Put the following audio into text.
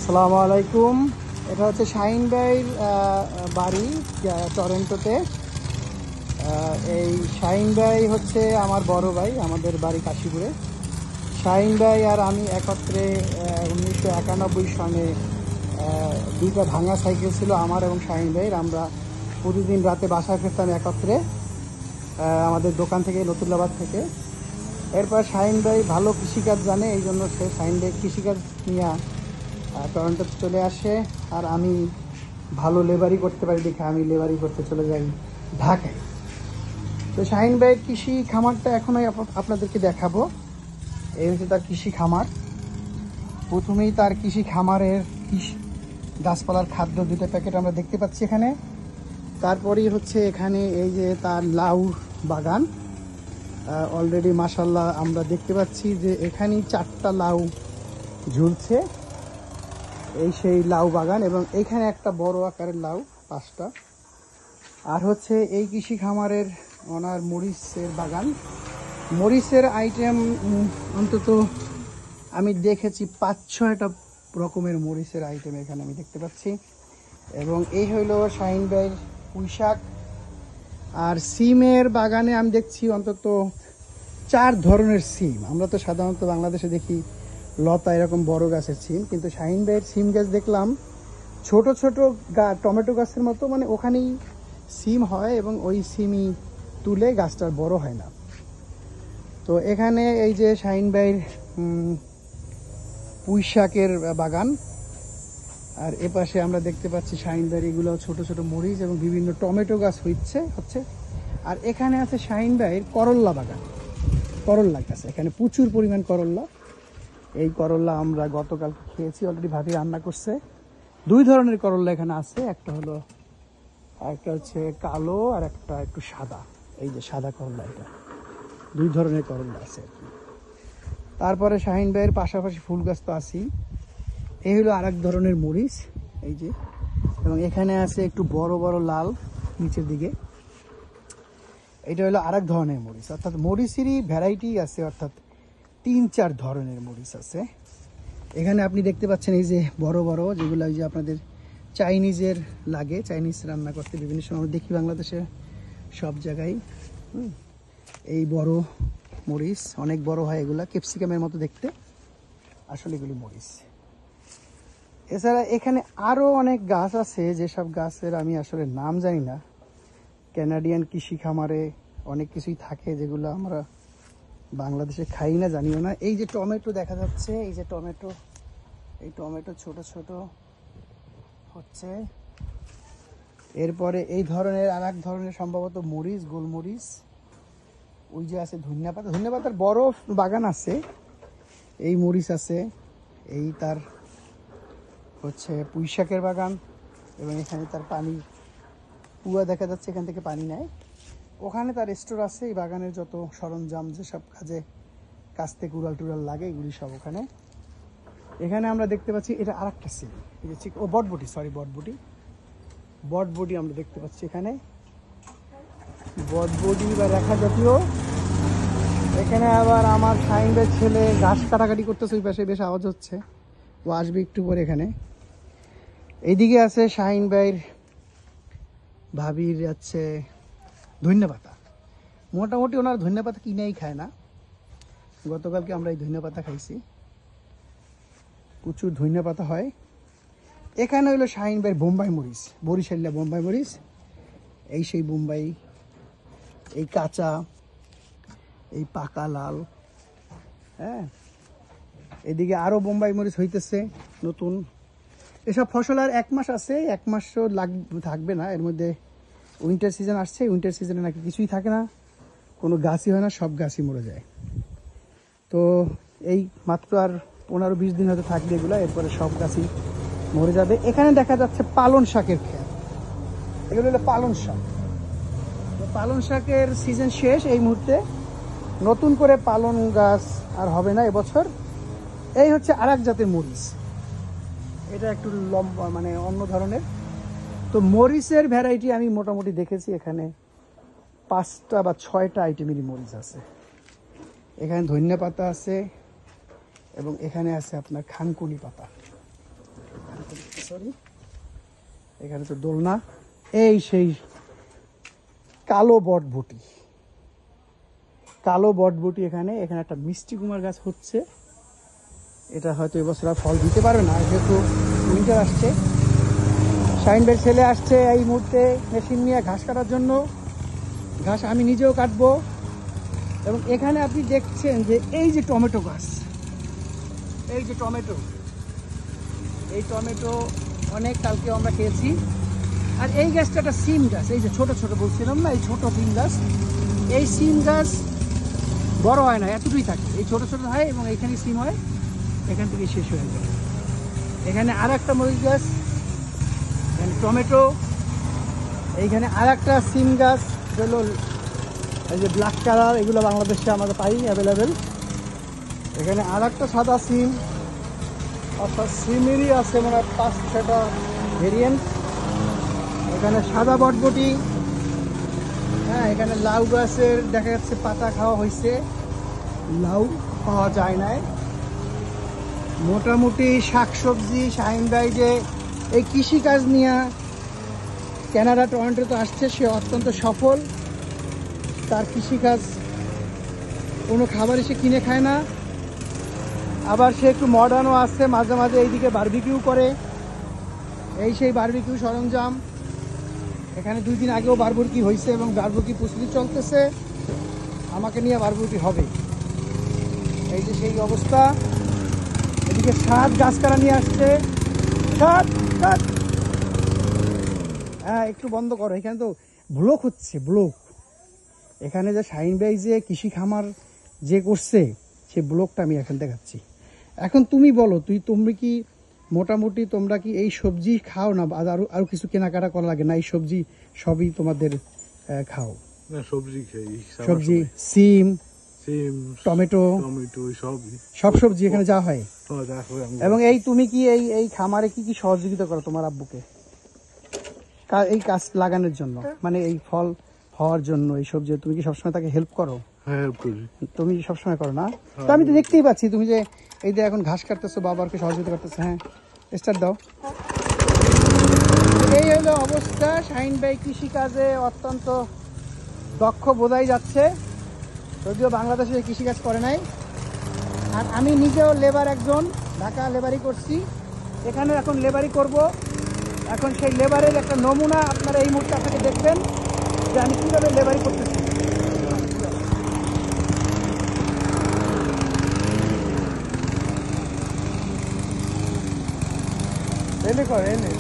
আসসালামু আলাইকুম। এটা হচ্ছে শাহিন ভাইয়ের বাড়ি টরন্টোতে। এই শাহিন ভাই হচ্ছে আমার বড় ভাই, আমাদের বাড়ি কাশীপুরে। শাহিন ভাই আর আমি একত্রে 1991 সনে দুইটা ভাঙা সাইকেল ছিল আমার এবং শাহিন ভাইয়ের। আমরা প্রতিদিন রাতে বাসায় ফিরতাম একত্রে আমাদের দোকান থেকে, নতুল্লাবাদ থেকে। এরপর শাহিন ভাই ভালো কৃষিকাজ জানে, এই জন্য সে শাহিন ভাই কৃষিকাজ নিয়ে টরন্টোতে চলে আসে। আর আমি ভালো লেবারি করতে পারি দেখে আমি লেবারি করতে চলে যাই ঢাকায়। তো শাহিন ভাইয়ের কৃষি খামারটা এখনই আপনাদেরকে দেখাবো। এই হচ্ছে তার কৃষি খামার। প্রথমেই তার কৃষি খামারের গাছপালার খাদ্য 2টা প্যাকেট আমরা দেখতে পাচ্ছি এখানে। তারপরেই হচ্ছে এখানে এই যে তার লাউ বাগান। অলরেডি মাশাল্লাহ আমরা দেখতে পাচ্ছি যে এখানেই 4টা লাউ ঝুলছে। এই সেই লাউ বাগান, এবং এখানে একটা বড় আকারের লাউ 5টা। আর হচ্ছে এই কৃষি খামারের ওনার মরিচের বাগান। মরিচের আইটেম অন্তত আমি দেখেছি 5-6টা রকমের মরিচের আইটেম এখানে আমি দেখতে পাচ্ছি। এবং এই হইল শাহিন ভাইয়ের পুঁইশাক। আর সিমের বাগানে আমি দেখছি অন্তত 4 ধরনের সিম। আমরা তো সাধারণত বাংলাদেশে দেখি লতা এরকম বড় গাছের সিম, কিন্তু শাহিন ভাইয়ের সিম গাছ দেখলাম ছোট ছোট টমেটো গাছের মতো, মানে ওখানেই সিম হয় এবং ওই সিমই তুলে গাছটার বড় হয় না। তো এখানে এই যে শাহিন ভাইয়ের পুঁইশাকের বাগান। আর এপাশে আমরা দেখতে পাচ্ছি শাহিন ভাইয়ের এগুলো ছোট ছোট মরিচ এবং বিভিন্ন টমেটো গাছ হচ্ছে। আর এখানে আছে শাহিন ভাইয়ের করল্লা বাগান, করল্লা গাছ। এখানে প্রচুর পরিমাণ করল্লা। এই করল্লা আমরা গতকাল খেয়েছি, অলরেডি ভাবি রান্না করছে। 2 ধরনের করল্লা এখানে আছে, একটা হচ্ছে কালো আর একটা একটু সাদা। এই যে সাদা করল্লা, এটা 2 ধরনের করল্লা আছে। তারপরে শাহিন ভাইয়ের পাশাপাশি ফুল গাছ তো আছেই। এই হলো আরেক ধরনের মরিচ, এই যে। এবং এখানে আছে একটু বড় বড় লাল নিচের দিকে। এটা হলো আরেক ধরনের মরিচ, অর্থাৎ মরিচেরই ভ্যারাইটি আছে, অর্থাৎ 3-4 ধরনের মরিচ আছে এখানে। আপনি দেখতে পাচ্ছেন এই যে বড় বড় যেগুলো যে আপনাদের চাইনিজের লাগে, চাইনিজ রান্না করতে বিভিন্ন সময় আমরা দেখি বাংলাদেশে সব জায়গায়। এই বড় মরিচ অনেক বড় হয়, এগুলা ক্যাপসিকামের মতো দেখতে, আসলে এগুলি মরিচ। এছাড়া এখানে আরও অনেক গাছ আছে, যেসব গাছের আমি আসলে নাম জানি না। ক্যানাডিয়ান কৃষি খামারে অনেক কিছুই থাকে যেগুলো আমরা বাংলাদেশে খাই না, জানিও না। এই যে টমেটো দেখা যাচ্ছে, এই যে টমেটো, এই টমেটো ছোট ছোট হচ্ছে। এরপরে এই ধরনের আর এক ধরনের সম্ভবত মরিচ, গোলমরিচ। ওই যে আছে ধনিয়া পাতা, ধনিয়া পাতার বড় বাগান আছে। এই মরিচ আছে, এই তার হচ্ছে পুঁইশাকের বাগান। এবং এখানে তার পানি কুয়া দেখা যাচ্ছে, এখান থেকে পানি নেয়। ওখানে তার স্টোর আছে। এই বাগানের যত সরঞ্জাম, যেসব কাজ থেকে উড়াল টুরাল লাগে, এগুলি সব ওখানে। এখানে আমরা দেখতে পাচ্ছি এটা আরেকটা সিম, এই যে বটবটি আমরা দেখতে পাচ্ছি এখানে, বটবটি বা রেখা জাতীয়। এখানে আবার আমার শাহিন ভাইয়ের ছেলে ঘাস কাটাকাটি করতেছে, ওই পাশে বেশ আওয়াজ হচ্ছে, ও আসবে একটু পরে এখানে। এইদিকে আছে শাহিন ভাইয়ের ভাবির যাচ্ছে ধনিয়া পাতা। মোটামুটি ওনার ধনিয়া পাতা কিনেই খায় না। গতকালকে আমরা এই ধনিয়া পাতা খাইছি, প্রচুর ধনিয়া পাতা হয় এখানে। হইলো শাহিন ভাইয়ের বোম্বাই মরিচ, বরিশালিয়া বোম্বাই মরিচ। এই সেই বোম্বাই, এই কাঁচা, এই পাকা লাল। হ্যাঁ, এদিকে আরও বোম্বাই মরিচ হইতেছে নতুন। এসব ফসল আর 1 মাস আছে, 1 মাসও থাকবে না। এর মধ্যে উইন্টার সিজন আসছে, উইন্টার সিজনে নাকি কিছুই থাকে না, কোনো গাছই হয় না, সব গাছই মরে যায়। তো এই মাত্র আর 15-20 দিন হয়তো থাকবে এগুলো, এরপরে সব গাছই মরে যাবে। এখানে দেখা যাচ্ছে পালন শাকের ক্ষেত, এগুলো হলো পালন শাক। পালন শাকের সিজন শেষ এই মুহূর্তে, নতুন করে পালন গাছ আর হবে না এবছর। এই হচ্ছে আরেক জাতের মরিচ, এটা একটু লম্বা, মানে অন্য ধরনের। তো মরিচের ভ্যারাইটি আমি মোটামুটি দেখেছি এখানে 5টা বা 6টা আইটেমেরই মরিচ আছে। এখানে ধনিয়া পাতা আছে এবং এখানে আছে আপনার খানকুনি পাতা। সরি, এখানে তো দোলনা। এই সেই কালো বটবুটি, কালো বটবুটি। এখানে এখানে একটা মিষ্টি কুমার গাছ হচ্ছে, এটা হয়তো এবছর আর ফল দিতে পারবে না যেহেতু উইন্টার আসছে। শাহিন ভাইয়ের ছেলে আসছে এই মুহূর্তে মেশিন নিয়ে ঘাস কাটার জন্য। ঘাস আমি নিজেও কাটবো। এবং এখানে আপনি দেখছেন যে এই যে টমেটো গাছ, এই যে টমেটো, এই টমেটো অনেক কালকে আমরা খেয়েছি। আর এই গাছটা একটা সিম গাছ, এই যে ছোট ছোট বলছিলাম না, এই ছোট সিম গাছ। এই সিম গাছ বড় হয় না, এতটুকুই থাকে, এই ছোট ছোট হয় এবং এইখানে সিম হয়, এখান থেকে শেষ হয়ে যায়। এখানে আর একটা মরিচ গাছ, এখানে টমেটো, এইখানে আর একটা সিম গাছ হলো এই যে ব্ল্যাক কালার, এগুলো বাংলাদেশে আমাদের পাই অ্যাভেলেবেল। এখানে আর একটা সাদা সিম, অর্থাৎ সিমেরই আছে মানে 5-6টা ভেরিয়েন্ট। এখানে সাদা বটবটি, হ্যাঁ। এখানে লাউ গাছের দেখা যাচ্ছে পাতা খাওয়া হয়েছে, লাউ পাওয়া যায় নাই। মোটামুটি শাকসবজি শাহিন ভাই যে এই কৃষিকাজ নিয়ে কানাডা টরন্টোতে আসছে, সে অত্যন্ত সফল। তার কৃষিকাজ কোনো খাবার সে কিনে খায় না। আবার সে একটু মডার্নও আছে, মাঝে মাঝে এইদিকে বারবিকিউ করে। এই সেই বারবিকিউ সরঞ্জাম। এখানে 2 দিন আগেও বারবিকিউ হয়েছে এবং বারবিকিউ প্রস্তুতি চলতেছে, আমাকে নিয়ে বারবিকিউ হবে। এই যে সেই অবস্থা। এদিকে সাত গাছ কাটা নিয়ে আসছে, হ্যাঁ একটু বন্ধ করো, এখানে তো ব্লক হচ্ছে, ব্লক। এখানে যে শাহিন ভাই যে কৃষি খামার যে করছে, সেই ব্লকটা আমি এখন দেখাচ্ছি। এখন তুমি বলো, তুমি কি মোটামুটি তোমরা কি এই সবজি খাও না, আরো কিছু কেনাকাটা করা লাগে না? এই সবজি সবই তোমাদের খাও? না, সবজি খাই, সবজি সিম টমেটো সব সবজি এখানে যা হয়। এবং এই তুমি কি এই খামারে কি কি সহযোগিতা করো তোমার আব্বুকে এই গাছ লাগানোর জন্য, মানে এই ফল হওয়ার জন্য, এই সবজি তুমি কি সবসময় তাকে হেল্প করো? হেল্প করি। তুমি সবসময় করো না? তো আমি তো দেখতেই পাচ্ছি তুমি যে এই যে এখন ঘাস কাটতেছো, বাবাকে সহযোগিতা করতেছো। হ্যাঁ, স্টার্ট দাও। এই হলো অবস্থা। শাহিন ভাই কৃষিকাজে অত্যন্ত দক্ষ বোঝাই যাচ্ছে, যদিও বাংলাদেশে কৃষিকাজ করে নাই। আর আমি নিজেও লেবার, একজন ঢাকা লেবারি করছি, এখানে এখন লেবারি করব। এখন সেই লেবারের একটা নমুনা আপনারা এই মুহূর্তে আপনাকে দেখবেন যে আমি কীভাবে লেবারি করতেছি। এনে কর, এনে